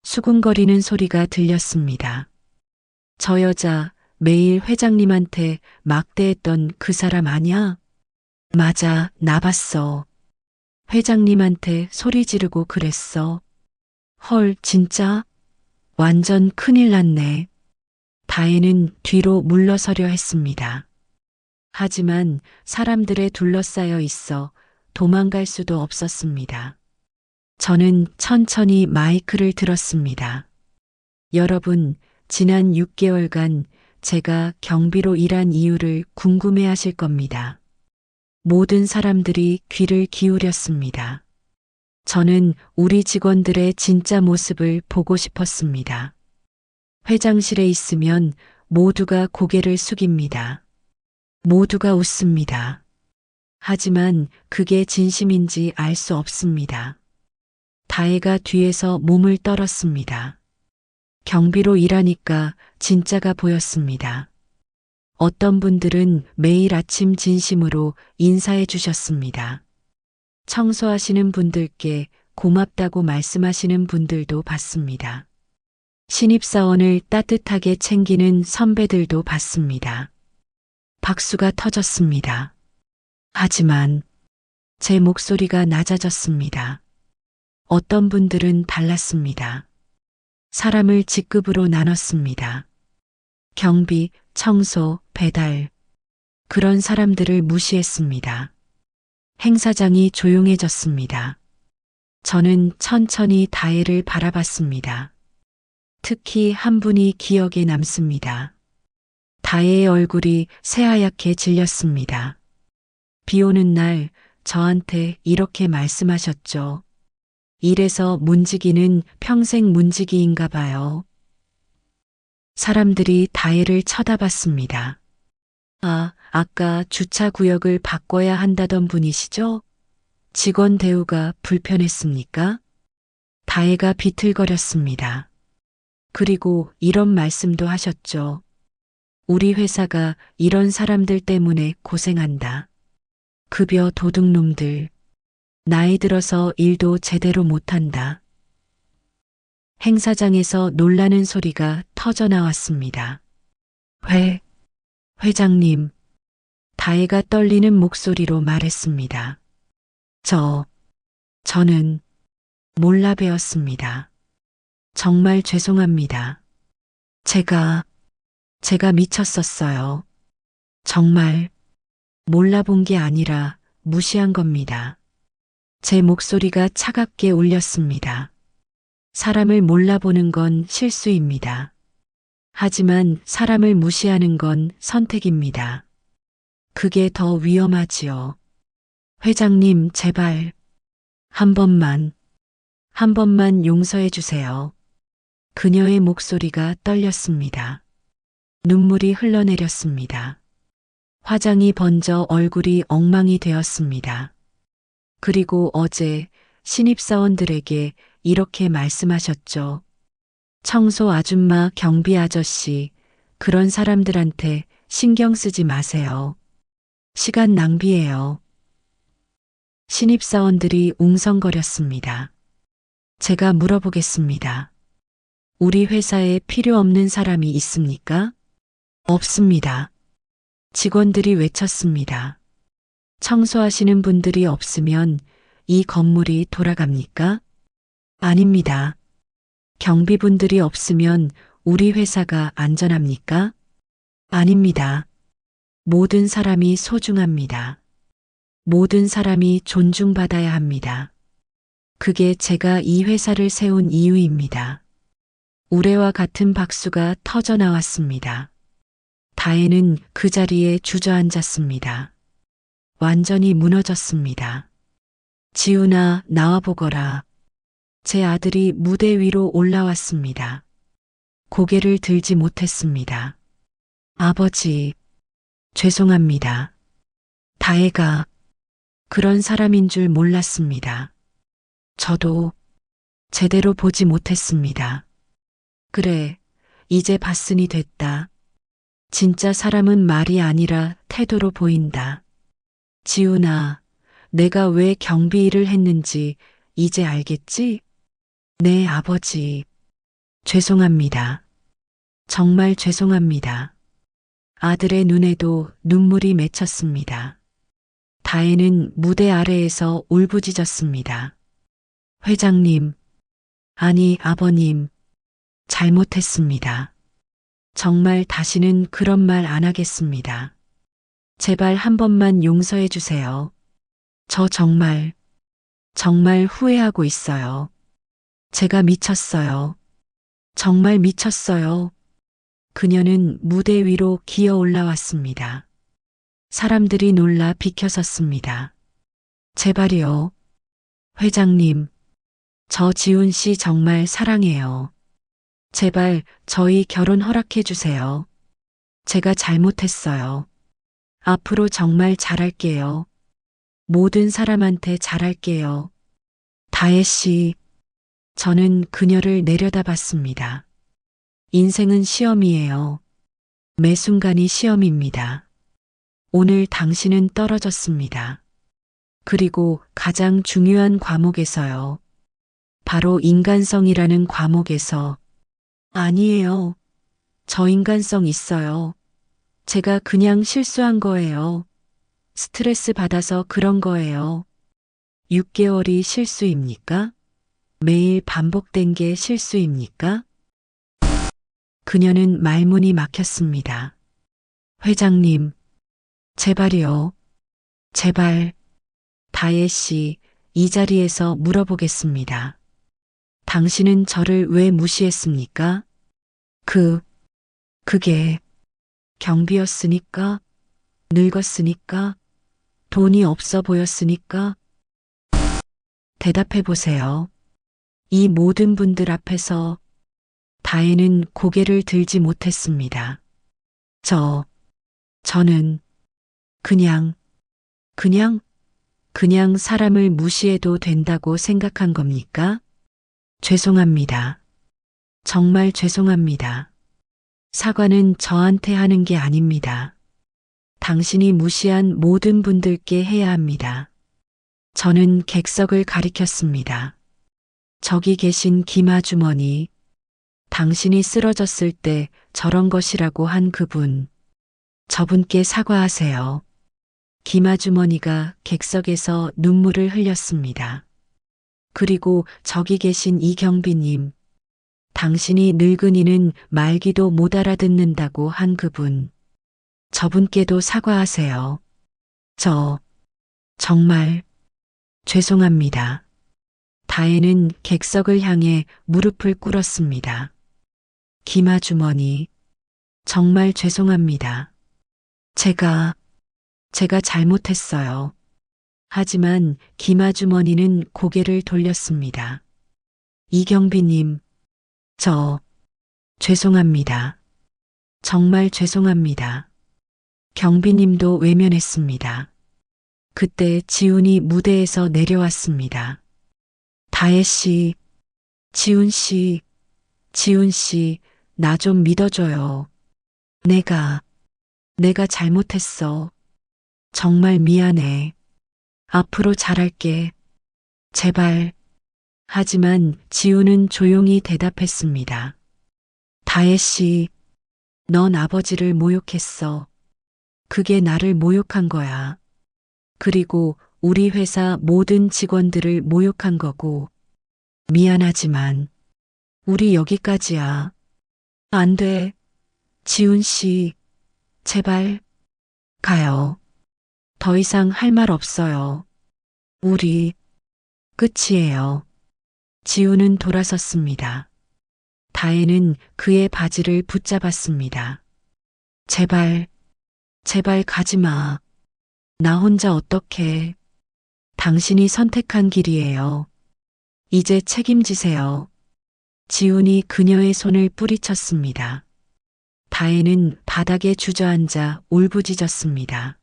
Speaker 2: 수군거리는 소리가 들렸습니다. 저 여자 매일 회장님한테 막대했던 그 사람 아냐? 맞아, 나 봤어. 회장님한테 소리 지르고 그랬어. 헐, 진짜? 완전 큰일 났네. 다혜는 뒤로 물러서려 했습니다. 하지만 사람들에 둘러싸여 있어 도망갈 수도 없었습니다. 저는 천천히 마이크를 들었습니다. 여러분, 지난 6개월간 제가 경비로 일한 이유를 궁금해 하실 겁니다. 모든 사람들이 귀를 기울였습니다. 저는 우리 직원들의 진짜 모습을 보고 싶었습니다. 회장실에 있으면 모두가 고개를 숙입니다. 모두가 웃습니다. 하지만 그게 진심인지 알 수 없습니다. 다혜가 뒤에서 몸을 떨었습니다. 경비로 일하니까 진짜가 보였습니다. 어떤 분들은 매일 아침 진심으로 인사해 주셨습니다. 청소하시는 분들께 고맙다고 말씀하시는 분들도 봤습니다. 신입사원을 따뜻하게 챙기는 선배들도 봤습니다. 박수가 터졌습니다. 하지만 제 목소리가 낮아졌습니다. 어떤 분들은 달랐습니다. 사람을 직급으로 나눴습니다. 경비, 청소, 배달. 그런 사람들을 무시했습니다. 행사장이 조용해졌습니다. 저는 천천히 다혜를 바라봤습니다. 특히 한 분이 기억에 남습니다. 다혜의 얼굴이 새하얗게 질렸습니다. 비 오는 날 저한테 이렇게 말씀하셨죠. 이래서 문지기는 평생 문지기인가 봐요. 사람들이 다혜를 쳐다봤습니다. 아까 주차 구역을 바꿔야 한다던 분이시죠? 직원 대우가 불편했습니까? 다혜가 비틀거렸습니다. 그리고 이런 말씀도 하셨죠. 우리 회사가 이런 사람들 때문에 고생한다. 급여 도둑놈들. 나이 들어서 일도 제대로 못한다. 행사장에서 놀라는 소리가 터져 나왔습니다. 회장님. 다혜가 떨리는 목소리로 말했습니다. 저는 몰라 배웠습니다. 정말 죄송합니다. 제가 미쳤었어요. 정말 몰라본 게 아니라 무시한 겁니다. 제 목소리가 차갑게 울렸습니다. 사람을 몰라보는 건 실수입니다. 하지만 사람을 무시하는 건 선택입니다. 그게 더 위험하지요. 회장님, 제발 한 번만 용서해 주세요. 그녀의 목소리가 떨렸습니다. 눈물이 흘러내렸습니다. 화장이 번져 얼굴이 엉망이 되었습니다. 그리고 어제 신입사원들에게 이렇게 말씀하셨죠. 청소 아줌마, 경비 아저씨, 그런 사람들한테 신경 쓰지 마세요. 시간 낭비예요. 신입사원들이 웅성거렸습니다. 제가 물어보겠습니다. 우리 회사에 필요 없는 사람이 있습니까? 없습니다. 직원들이 외쳤습니다. 청소하시는 분들이 없으면 이 건물이 돌아갑니까? 아닙니다. 경비분들이 없으면 우리 회사가 안전합니까? 아닙니다. 모든 사람이 소중합니다. 모든 사람이 존중받아야 합니다. 그게 제가 이 회사를 세운 이유입니다. 우레와 같은 박수가 터져 나왔습니다. 다혜는 그 자리에 주저앉았습니다. 완전히 무너졌습니다. 지훈아, 나와보거라. 제 아들이 무대 위로 올라왔습니다. 고개를 들지 못했습니다. 아버지, 죄송합니다. 다혜가 그런 사람인 줄 몰랐습니다. 저도 제대로 보지 못했습니다. 그래, 이제 봤으니 됐다. 진짜 사람은 말이 아니라 태도로 보인다. 지훈아, 내가 왜 경비 일을 했는지 이제 알겠지? 네, 아버지. 죄송합니다. 정말 죄송합니다. 아들의 눈에도 눈물이 맺혔습니다. 다혜는 무대 아래에서 울부짖었습니다. 회장님, 아니 아버님, 잘못했습니다. 정말 다시는 그런 말 안 하겠습니다. 제발 한 번만 용서해 주세요. 저 정말 후회하고 있어요. 제가 미쳤어요. 정말 미쳤어요. 그녀는 무대 위로 기어 올라왔습니다. 사람들이 놀라 비켜섰습니다. 제발이요. 회장님, 저 지훈 씨 정말 사랑해요. 제발 저희 결혼 허락해 주세요. 제가 잘못했어요. 앞으로 정말 잘할게요. 모든 사람한테 잘할게요. 다혜 씨, 저는 그녀를 내려다봤습니다. 인생은 시험이에요. 매 순간이 시험입니다. 오늘 당신은 떨어졌습니다. 그리고 가장 중요한 과목에서요. 바로 인간성이라는 과목에서. 아니에요. 저 인간성 있어요. 제가 그냥 실수한 거예요. 스트레스 받아서 그런 거예요. 6개월이 실수입니까? 매일 반복된 게 실수입니까? 그녀는 말문이 막혔습니다. 회장님, 제발이요. 제발. 다혜 씨, 이 자리에서 물어보겠습니다. 당신은 저를 왜 무시했습니까? 그게 경비였으니까? 늙었으니까? 돈이 없어 보였으니까? 대답해 보세요. 이 모든 분들 앞에서 다혜는 고개를 들지 못했습니다. 저는 그냥 사람을 무시해도 된다고 생각한 겁니까? 죄송합니다. 정말 죄송합니다. 사과는 저한테 하는 게 아닙니다. 당신이 무시한 모든 분들께 해야 합니다. 저는 객석을 가리켰습니다. 저기 계신 김 아주머니, 당신이 쓰러졌을 때 저런 것이라고 한 그분, 저분께 사과하세요. 김 아주머니가 객석에서 눈물을 흘렸습니다. 그리고 저기 계신 이경비님, 당신이 늙은이는 말귀도 못 알아듣는다고 한 그분, 저분께도 사과하세요. 정말 죄송합니다. 다혜는 객석을 향해 무릎을 꿇었습니다. 김 아주머니, 정말 죄송합니다. 제가 잘못했어요. 하지만 김 아주머니는 고개를 돌렸습니다. 이경비님, 죄송합니다. 정말 죄송합니다. 경비님도 외면했습니다. 그때 지훈이 무대에서 내려왔습니다. 다혜 씨, 지훈 씨, 나 좀 믿어줘요. 내가 잘못했어. 정말 미안해. 앞으로 잘할게. 제발. 하지만 지훈은 조용히 대답했습니다. 다혜 씨, 넌 아버지를 모욕했어. 그게 나를 모욕한 거야. 그리고 우리 회사 모든 직원들을 모욕한 거고. 미안하지만 우리 여기까지야. 안 돼. 지훈 씨, 제발 가요. 더 이상 할 말 없어요. 우리 끝이에요. 지훈은 돌아섰습니다. 다혜는 그의 바지를 붙잡았습니다. 제발 가지 마. 나 혼자 어떡해. 당신이 선택한 길이에요. 이제 책임지세요. 지훈이 그녀의 손을 뿌리쳤습니다. 다혜는 바닥에 주저앉아 울부짖었습니다.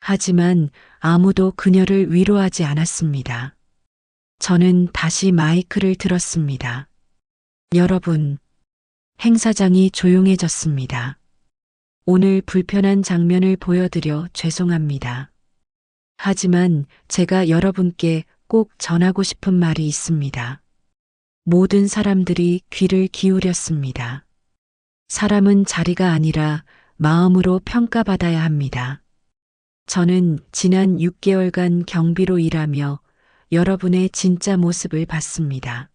Speaker 2: 하지만 아무도 그녀를 위로하지 않았습니다. 저는 다시 마이크를 들었습니다. 여러분, 행사장이 조용해졌습니다. 오늘 불편한 장면을 보여드려 죄송합니다. 하지만 제가 여러분께 꼭 전하고 싶은 말이 있습니다. 모든 사람들이 귀를 기울였습니다. 사람은 자리가 아니라 마음으로 평가받아야 합니다. 저는 지난 6개월간 경비로 일하며 여러분의 진짜 모습을 봤습니다.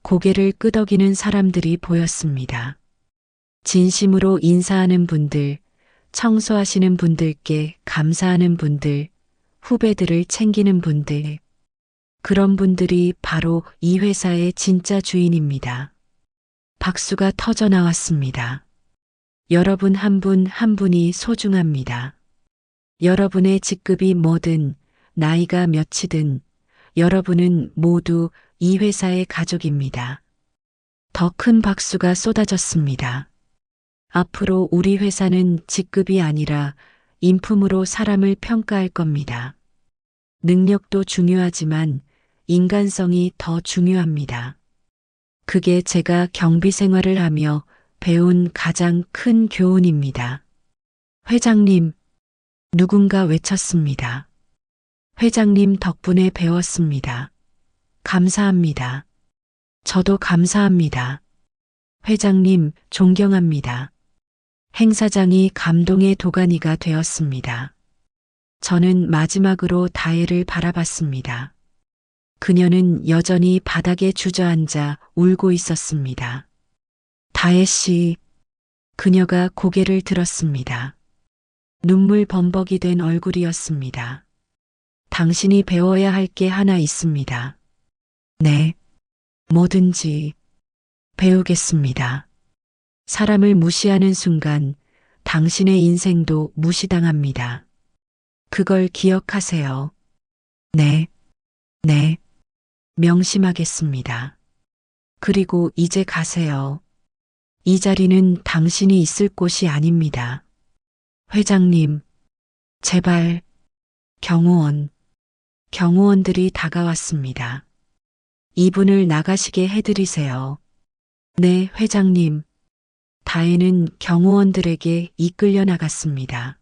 Speaker 2: 고개를 끄덕이는 사람들이 보였습니다. 진심으로 인사하는 분들, 청소하시는 분들께 감사하는 분들, 후배들을 챙기는 분들. 그런 분들이 바로 이 회사의 진짜 주인입니다. 박수가 터져 나왔습니다. 여러분 한 분 한 분이 소중합니다. 여러분의 직급이 뭐든 나이가 몇이든 여러분은 모두 이 회사의 가족입니다. 더 큰 박수가 쏟아졌습니다. 앞으로 우리 회사는 직급이 아니라 인품으로 사람을 평가할 겁니다. 능력도 중요하지만 인간성이 더 중요합니다. 그게 제가 경비 생활을 하며 배운 가장 큰 교훈입니다. 회장님, 누군가 외쳤습니다. 회장님 덕분에 배웠습니다. 감사합니다. 저도 감사합니다. 회장님, 존경합니다. 행사장이 감동의 도가니가 되었습니다. 저는 마지막으로 다혜를 바라봤습니다. 그녀는 여전히 바닥에 주저앉아 울고 있었습니다. 다혜 씨, 그녀가 고개를 들었습니다. 눈물 범벅이 된 얼굴이었습니다. 당신이 배워야 할 게 하나 있습니다. 네, 뭐든지 배우겠습니다. 사람을 무시하는 순간 당신의 인생도 무시당합니다. 그걸 기억하세요. 네, 명심하겠습니다. 그리고 이제 가세요. 이 자리는 당신이 있을 곳이 아닙니다. 회장님, 제발, 경호원들이 다가왔습니다. 이분을 나가시게 해드리세요. 네, 회장님. 다혜는 경호원들에게 이끌려 나갔습니다.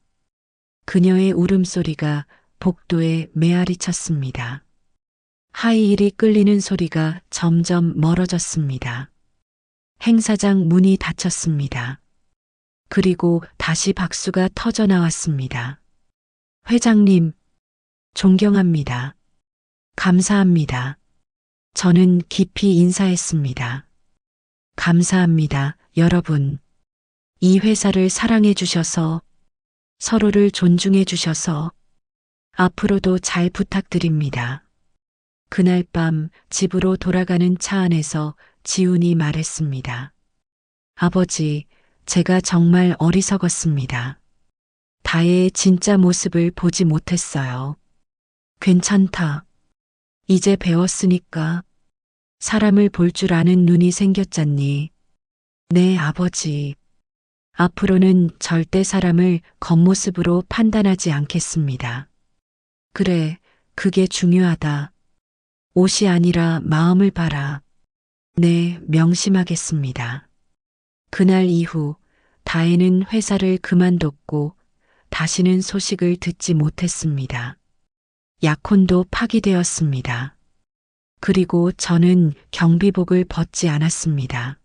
Speaker 2: 그녀의 울음소리가 복도에 메아리 쳤습니다. 하이힐이 끌리는 소리가 점점 멀어졌습니다. 행사장 문이 닫혔습니다. 그리고 다시 박수가 터져 나왔습니다. 회장님, 존경합니다. 감사합니다. 저는 깊이 인사했습니다. 감사합니다, 여러분. 이 회사를 사랑해 주셔서, 서로를 존중해 주셔서, 앞으로도 잘 부탁드립니다. 그날 밤 집으로 돌아가는 차 안에서 지훈이 말했습니다. 아버지, 제가 정말 어리석었습니다. 다혜의 진짜 모습을 보지 못했어요. 괜찮다. 이제 배웠으니까 사람을 볼 줄 아는 눈이 생겼잖니. 네, 아버지. 앞으로는 절대 사람을 겉모습으로 판단하지 않겠습니다. 그래, 그게 중요하다. 옷이 아니라 마음을 봐라. 네, 명심하겠습니다. 그날 이후 다혜는 회사를 그만뒀고 다시는 소식을 듣지 못했습니다. 약혼도 파기되었습니다. 그리고 저는 경비복을 벗지 않았습니다.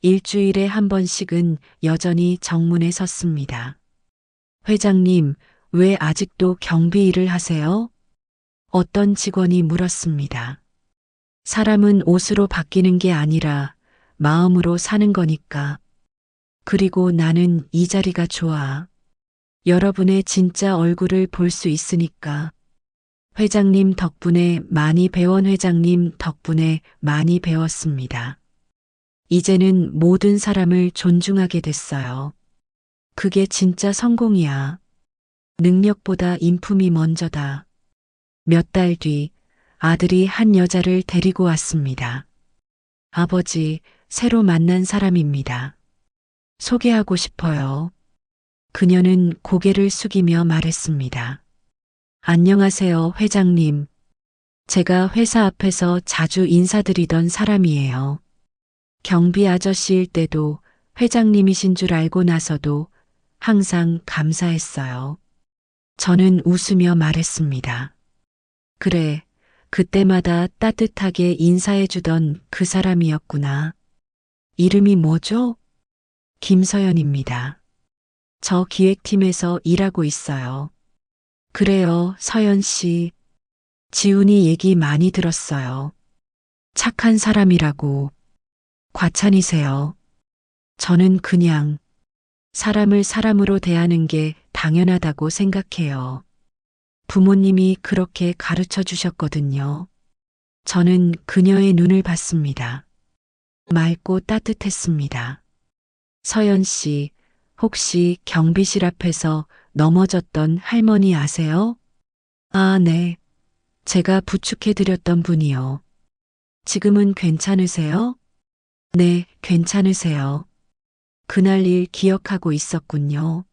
Speaker 2: 일주일에 한 번씩은 여전히 정문에 섰습니다. 회장님, 왜 아직도 경비 일을 하세요? 어떤 직원이 물었습니다. 사람은 옷으로 바뀌는 게 아니라 마음으로 사는 거니까. 그리고 나는 이 자리가 좋아. 여러분의 진짜 얼굴을 볼 수 있으니까. 회장님 덕분에 많이 배운 회장님 덕분에 많이 배웠습니다. 이제는 모든 사람을 존중하게 됐어요. 그게 진짜 성공이야. 능력보다 인품이 먼저다. 몇 달 뒤 아들이 한 여자를 데리고 왔습니다. 아버지, 새로 만난 사람입니다. 소개하고 싶어요. 그녀는 고개를 숙이며 말했습니다. 안녕하세요, 회장님. 제가 회사 앞에서 자주 인사드리던 사람이에요. 경비 아저씨일 때도 회장님이신 줄 알고 나서도 항상 감사했어요. 저는 웃으며 말했습니다. 그래, 그때마다 따뜻하게 인사해주던 그 사람이었구나. 이름이 뭐죠? 김서연입니다. 저 기획팀에서 일하고 있어요. 그래요, 서연 씨. 지훈이 얘기 많이 들었어요. 착한 사람이라고. 과찬이세요. 저는 그냥 사람을 사람으로 대하는 게 당연하다고 생각해요. 부모님이 그렇게 가르쳐 주셨거든요. 저는 그녀의 눈을 봤습니다. 맑고 따뜻했습니다. 서연 씨, 혹시 경비실 앞에서 넘어졌던 할머니 아세요? 아, 네. 제가 부축해드렸던 분이요. 지금은 괜찮으세요? 네, 괜찮으세요. 그날 일 기억하고 있었군요.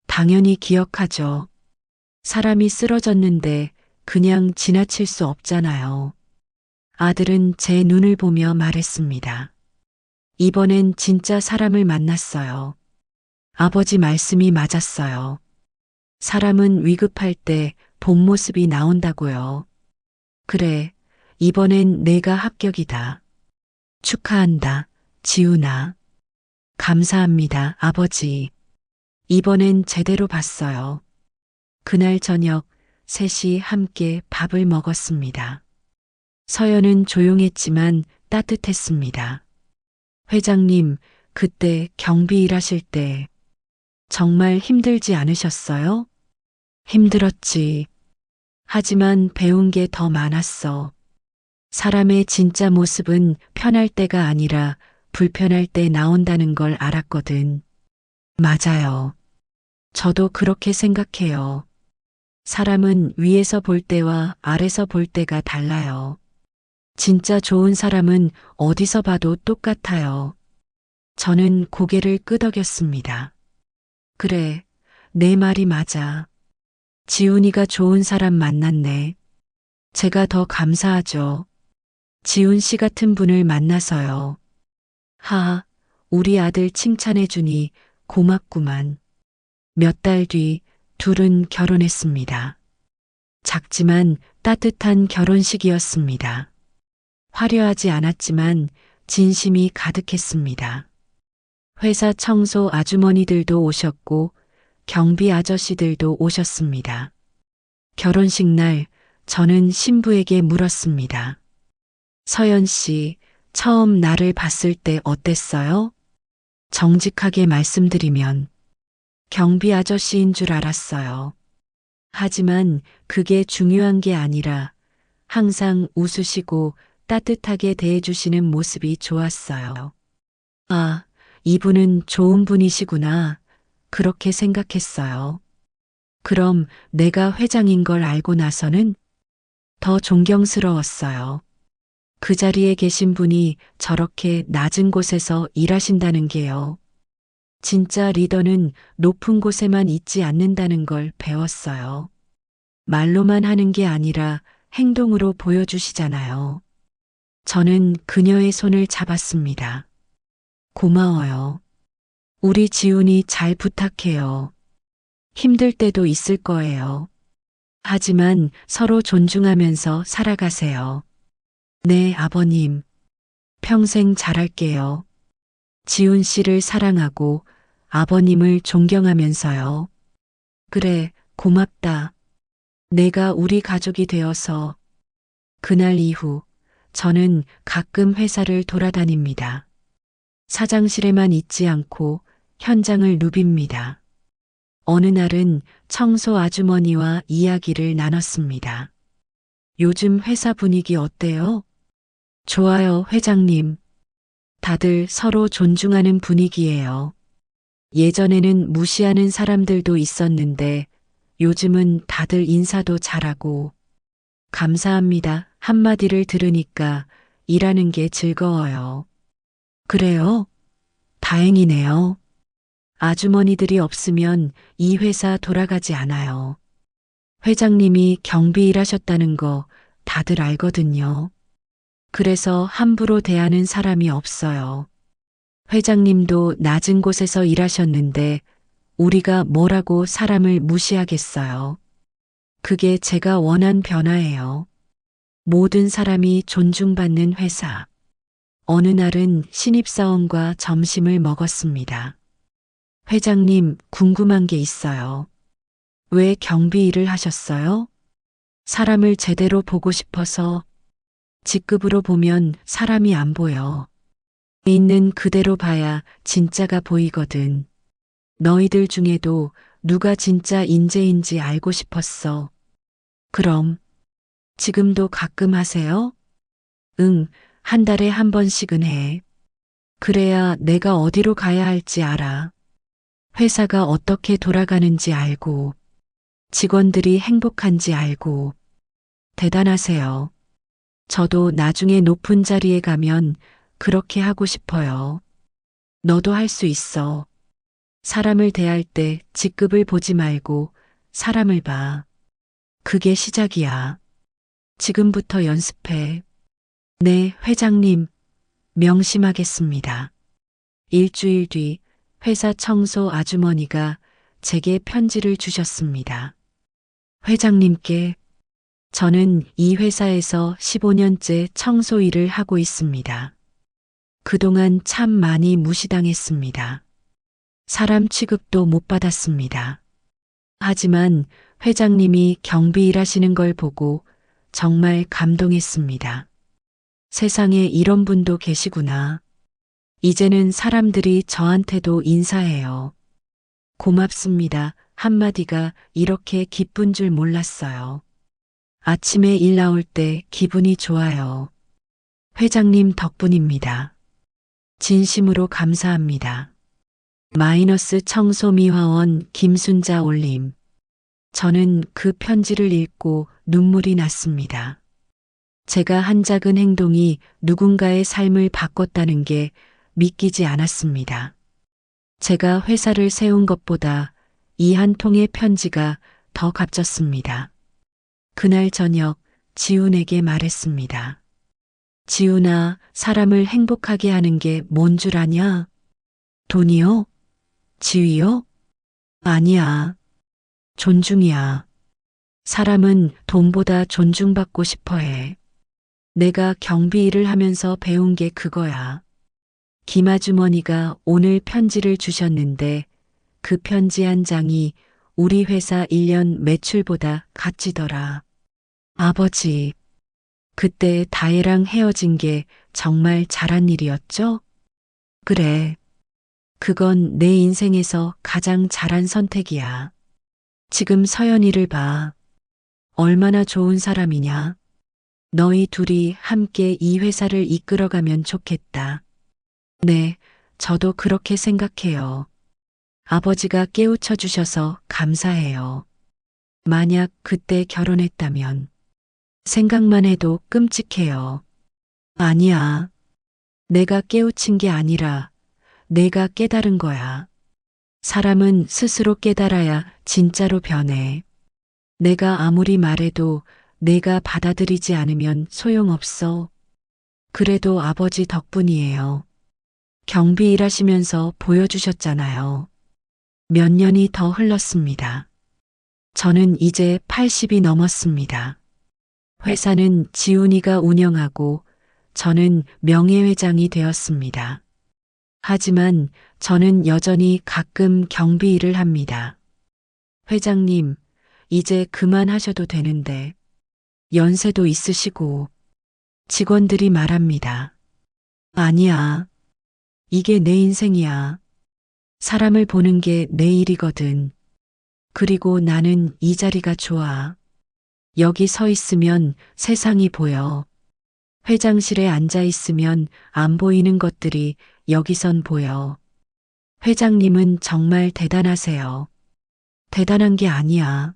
Speaker 2: 당연히 기억하죠. 사람이 쓰러졌는데 그냥 지나칠 수 없잖아요. 아들은 제 눈을 보며 말했습니다. 이번엔 진짜 사람을 만났어요. 아버지 말씀이 맞았어요. 사람은 위급할 때 본 모습이 나온다고요. 그래, 이번엔 내가 합격이다. 축하한다, 지훈아. 감사합니다, 아버지. 이번엔 제대로 봤어요. 그날 저녁 셋이 함께 밥을 먹었습니다. 서연은 조용했지만 따뜻했습니다. 회장님, 그때 경비 일하실 때 정말 힘들지 않으셨어요? 힘들었지. 하지만 배운 게 더 많았어. 사람의 진짜 모습은 편할 때가 아니라 불편할 때 나온다는 걸 알았거든. 맞아요. 저도 그렇게 생각해요. 사람은 위에서 볼 때와 아래서 볼 때가 달라요. 진짜 좋은 사람은 어디서 봐도 똑같아요. 저는 고개를 끄덕였습니다. 그래, 내 말이 맞아. 지훈이가 좋은 사람 만났네. 제가 더 감사하죠. 지훈 씨 같은 분을 만나서요. 우리 아들 칭찬해주니 고맙구만. 몇 달 뒤 둘은 결혼했습니다. 작지만 따뜻한 결혼식이었습니다. 화려하지 않았지만 진심이 가득했습니다. 회사 청소 아주머니들도 오셨고 경비 아저씨들도 오셨습니다. 결혼식 날 저는 신부에게 물었습니다. 서연 씨, 처음 나를 봤을 때 어땠어요? 정직하게 말씀드리면 경비 아저씨인 줄 알았어요. 하지만 그게 중요한 게 아니라 항상 웃으시고 따뜻하게 대해주시는 모습이 좋았어요. 이분은 좋은 분이시구나. 그렇게 생각했어요. 그럼 내가 회장인 걸 알고 나서는 더 존경스러웠어요. 그 자리에 계신 분이 저렇게 낮은 곳에서 일하신다는 게요. 진짜 리더는 높은 곳에만 있지 않는다는 걸 배웠어요. 말로만 하는 게 아니라 행동으로 보여주시잖아요. 저는 그녀의 손을 잡았습니다. 고마워요. 우리 지훈이 잘 부탁해요. 힘들 때도 있을 거예요. 하지만 서로 존중하면서 살아가세요. 네, 아버님. 평생 잘할게요. 지훈 씨를 사랑하고 아버님을 존경하면서요. 그래, 고맙다. 내가 우리 가족이 되어서. 그날 이후 저는 가끔 회사를 돌아다닙니다. 사장실에만 있지 않고 현장을 누빕니다. 어느 날은 청소 아주머니와 이야기를 나눴습니다. 요즘 회사 분위기 어때요? 좋아요, 회장님. 다들 서로 존중하는 분위기예요. 예전에는 무시하는 사람들도 있었는데 요즘은 다들 인사도 잘하고 감사합니다 한마디를 들으니까 일하는 게 즐거워요. 그래요? 다행이네요. 아주머니들이 없으면 이 회사 돌아가지 않아요. 회장님이 경비 일하셨다는 거 다들 알거든요. 그래서 함부로 대하는 사람이 없어요. 회장님도 낮은 곳에서 일하셨는데 우리가 뭐라고 사람을 무시하겠어요. 그게 제가 원한 변화예요. 모든 사람이 존중받는 회사. 어느 날은 신입사원과 점심을 먹었습니다. 회장님, 궁금한 게 있어요. 왜 경비 일을 하셨어요? 사람을 제대로 보고 싶어서. 직급으로 보면 사람이 안 보여. 있는 그대로 봐야 진짜가 보이거든. 너희들 중에도 누가 진짜 인재인지 알고 싶었어. 그럼 지금도 가끔 하세요? 응, 한 달에 한 번씩은 해. 그래야 내가 어디로 가야 할지 알아. 회사가 어떻게 돌아가는지 알고, 직원들이 행복한지 알고. 대단하세요. 저도 나중에 높은 자리에 가면 그렇게 하고 싶어요. 너도 할 수 있어. 사람을 대할 때 직급을 보지 말고 사람을 봐. 그게 시작이야. 지금부터 연습해. 네, 회장님. 명심하겠습니다. 일주일 뒤 회사 청소 아주머니가 제게 편지를 주셨습니다. 회장님께 저는 이 회사에서 15년째 청소 일을 하고 있습니다. 그동안 참 많이 무시당했습니다. 사람 취급도 못 받았습니다. 하지만 회장님이 경비 일하시는 걸 보고 정말 감동했습니다. 세상에 이런 분도 계시구나. 이제는 사람들이 저한테도 인사해요. 고맙습니다. 한마디가 이렇게 기쁜 줄 몰랐어요. 아침에 일 나올 때 기분이 좋아요. 회장님 덕분입니다. 진심으로 감사합니다. 마이너스 청소미화원 김순자 올림. 저는 그 편지를 읽고 눈물이 났습니다. 제가 한 작은 행동이 누군가의 삶을 바꿨다는 게 믿기지 않았습니다. 제가 회사를 세운 것보다 이 한 통의 편지가 더 값졌습니다. 그날 저녁 지훈에게 말했습니다. 지훈아, 사람을 행복하게 하는 게 뭔 줄 아냐? 돈이요? 지위요? 아니야. 존중이야. 사람은 돈보다 존중받고 싶어 해. 내가 경비 일을 하면서 배운 게 그거야. 김아주머니가 오늘 편지를 주셨는데 그 편지 한 장이 우리 회사 1년 매출보다 값지더라. 아버지, 그때 다혜랑 헤어진 게 정말 잘한 일이었죠? 그래. 그건 내 인생에서 가장 잘한 선택이야. 지금 서연이를 봐. 얼마나 좋은 사람이냐. 너희 둘이 함께 이 회사를 이끌어가면 좋겠다. 네, 저도 그렇게 생각해요. 아버지가 깨우쳐 주셔서 감사해요. 만약 그때 결혼했다면 생각만 해도 끔찍해요. 아니야. 내가 깨우친 게 아니라 내가 깨달은 거야. 사람은 스스로 깨달아야 진짜로 변해. 내가 아무리 말해도 내가 받아들이지 않으면 소용없어. 그래도 아버지 덕분이에요. 경비 일하시면서 보여주셨잖아요. 몇 년이 더 흘렀습니다. 저는 이제 80이 넘었습니다. 회사는 지훈이가 운영하고 저는 명예회장이 되었습니다. 하지만 저는 여전히 가끔 경비 일을 합니다. 회장님, 이제 그만하셔도 되는데 연세도 있으시고 직원들이 말합니다. 아니야. 이게 내 인생이야. 사람을 보는 게 내 일이거든. 그리고 나는 이 자리가 좋아. 여기 서 있으면 세상이 보여. 회장실에 앉아 있으면 안 보이는 것들이 여기선 보여. 회장님은 정말 대단하세요. 대단한 게 아니야.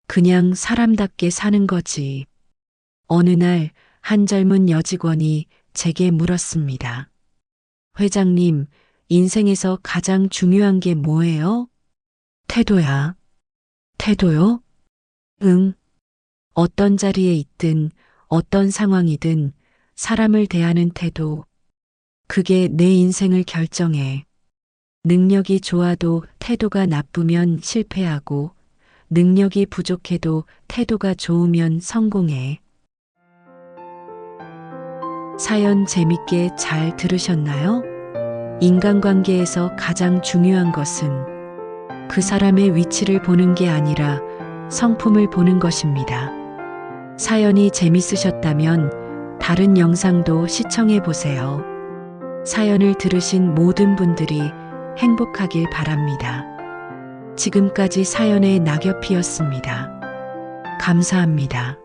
Speaker 2: 그냥 사람답게 사는 거지. 어느 날 한 젊은 여직원이 제게 물었습니다. 회장님, 인생에서 가장 중요한 게 뭐예요? 태도야. 태도요? 응. 어떤 자리에 있든 어떤 상황이든 사람을 대하는 태도. 그게 내 인생을 결정해. 능력이 좋아도 태도가 나쁘면 실패하고 능력이 부족해도 태도가 좋으면 성공해. 사연 재밌게 잘 들으셨나요? 인간관계에서 가장 중요한 것은 그 사람의 위치를 보는 게 아니라 성품을 보는 것입니다. 사연이 재밌으셨다면 다른 영상도 시청해 보세요. 사연을 들으신 모든 분들이 행복하길 바랍니다. 지금까지 사연의 낙엽이었습니다. 감사합니다.